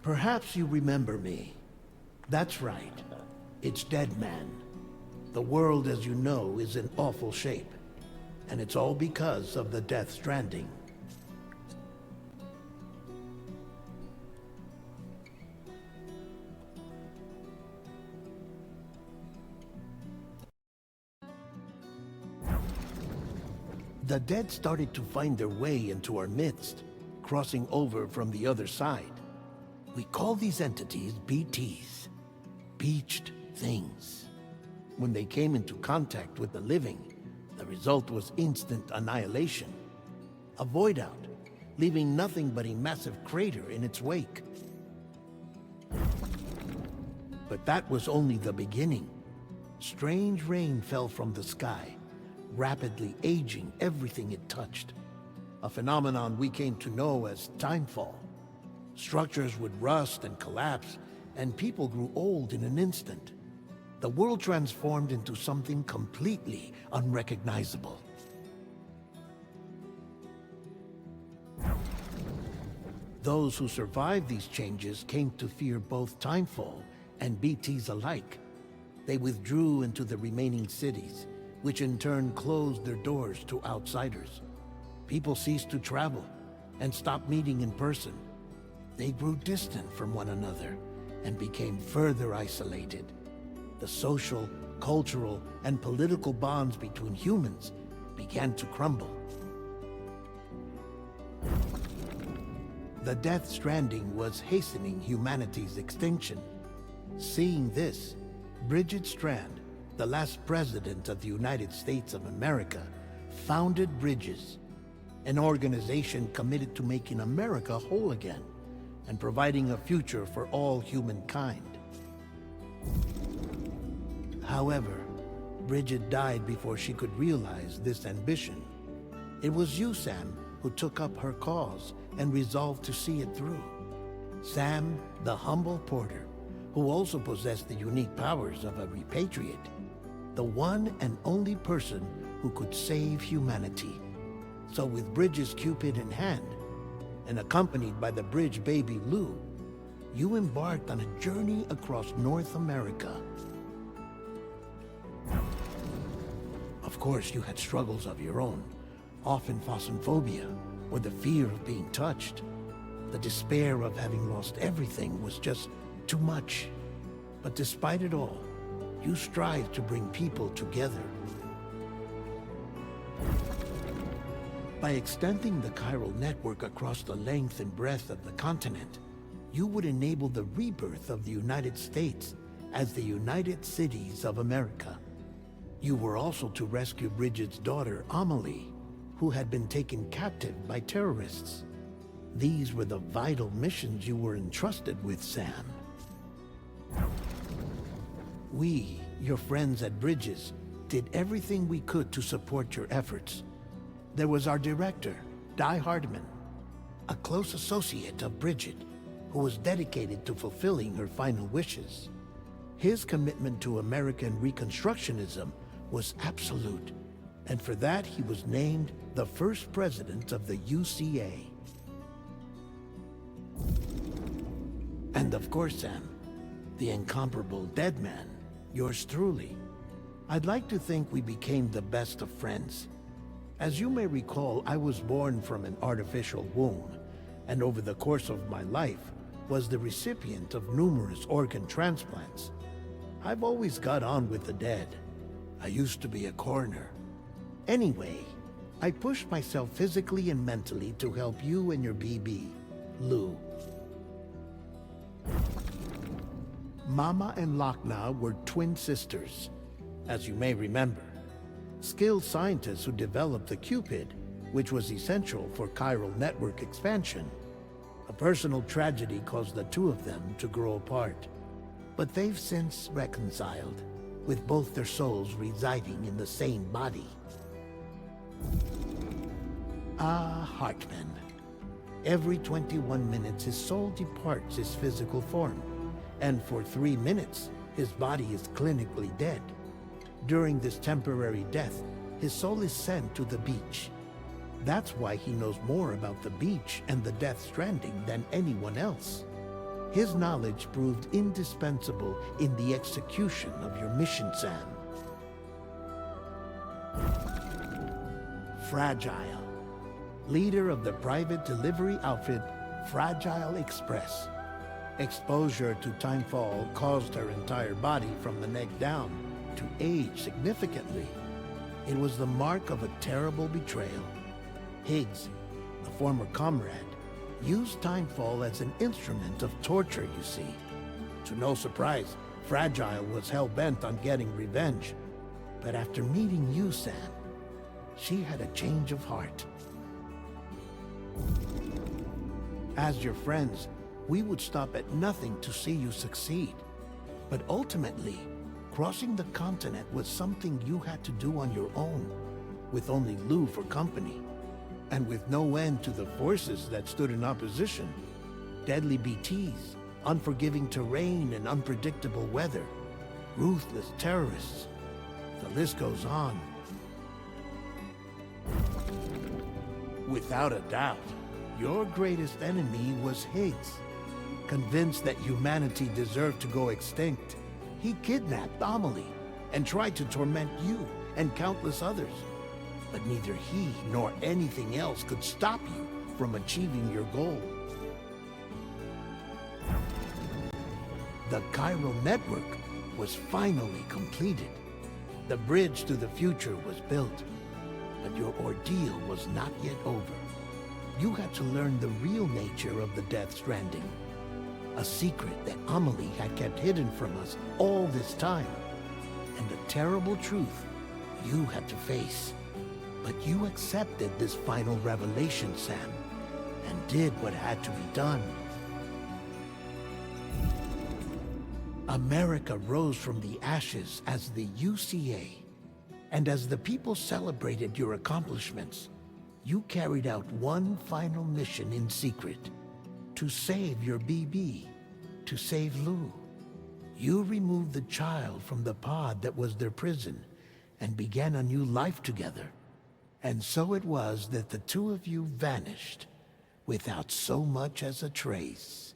Perhaps you remember me. That's right. It's Dead Man. The world, as you know, is in awful shape. And it's all because of the Death Stranding. The dead started to find their way into our midst, crossing over from the other side. We call these entities BTs, Beached Things. When they came into contact with the living, the result was instant annihilation. A void out, leaving nothing but a massive crater in its wake. But that was only the beginning. Strange rain fell from the sky, rapidly aging everything it touched. A phenomenon we came to know as timefall. Structures would rust and collapse, and people grew old in an instant. The world transformed into something completely unrecognizable. Those who survived these changes came to fear both timefall and BTs alike. They withdrew into the remaining cities, which in turn closed their doors to outsiders. People ceased to travel and stopped meeting in person. They grew distant from one another and became further isolated. The social, cultural, and political bonds between humans began to crumble. The Death Stranding was hastening humanity's extinction. Seeing this, Bridget Strand, the last president of the United States of America, founded Bridges, an organization committed to making America whole again and providing a future for all humankind. However, Bridget died before she could realize this ambition. It was you, Sam, who took up her cause and resolved to see it through. Sam, the humble porter, who also possessed the unique powers of a repatriate. The one and only person who could save humanity. So with Bridges' Cupid in hand, and accompanied by the bridge baby Lou, you embarked on a journey across North America. Of course, you had struggles of your own, often phasmophobia, or the fear of being touched. The despair of having lost everything was just too much. But despite it all, you strive to bring people together. By extending the chiral network across the length and breadth of the continent, you would enable the rebirth of the United States as the United Cities of America. You were also to rescue Bridget's daughter, Amelie, who had been taken captive by terrorists. These were the vital missions you were entrusted with, Sam. We, your friends at Bridges, did everything we could to support your efforts. There was our director, Di Hardman, a close associate of Bridget, who was dedicated to fulfilling her final wishes. His commitment to American Reconstructionism was absolute, and for that he was named the first president of the UCA. And of course, Sam, the incomparable Dead Man, yours truly. I'd like to think we became the best of friends. As you may recall, I was born from an artificial womb, and over the course of my life was the recipient of numerous organ transplants. I've always got on with the dead. I used to be a coroner. Anyway, I pushed myself physically and mentally to help you and your BB, Lou. Mama and Lochna were twin sisters, as you may remember. Skilled scientists who developed the Cupid, which was essential for chiral network expansion. A personal tragedy caused the two of them to grow apart. But they've since reconciled, with both their souls residing in the same body. Ah, Hartman. Every 21 minutes his soul departs his physical form, and for 3 minutes his body is clinically dead. During this temporary death, his soul is sent to the beach. That's why he knows more about the beach and the Death Stranding than anyone else. His knowledge proved indispensable in the execution of your mission, Sam. Fragile, leader of the private delivery outfit Fragile Express. Exposure to timefall caused her entire body from the neck down to age significantly. It was the mark of a terrible betrayal. Higgs, a former comrade, used timefall as an instrument of torture, you see. To no surprise, Fragile was hell-bent on getting revenge. But after meeting you, Sam, she had a change of heart. As your friends, we would stop at nothing to see you succeed. But ultimately, crossing the continent was something you had to do on your own, with only Lou for company, and with no end to the forces that stood in opposition. Deadly BTs, unforgiving terrain and unpredictable weather, ruthless terrorists. The list goes on. Without a doubt, your greatest enemy was Higgs. Convinced that humanity deserved to go extinct, he kidnapped Amelie and tried to torment you and countless others. But neither he nor anything else could stop you from achieving your goal. The chiral network was finally completed. The bridge to the future was built. But your ordeal was not yet over. You had to learn the real nature of the Death Stranding. A secret that Amelie had kept hidden from us all this time. And a terrible truth you had to face. But you accepted this final revelation, Sam, and did what had to be done. America rose from the ashes as the UCA. And as the people celebrated your accomplishments, you carried out one final mission in secret. To save your BB. To save Lou. You removed the child from the pod that was their prison and began a new life together. And so it was that the two of you vanished without so much as a trace.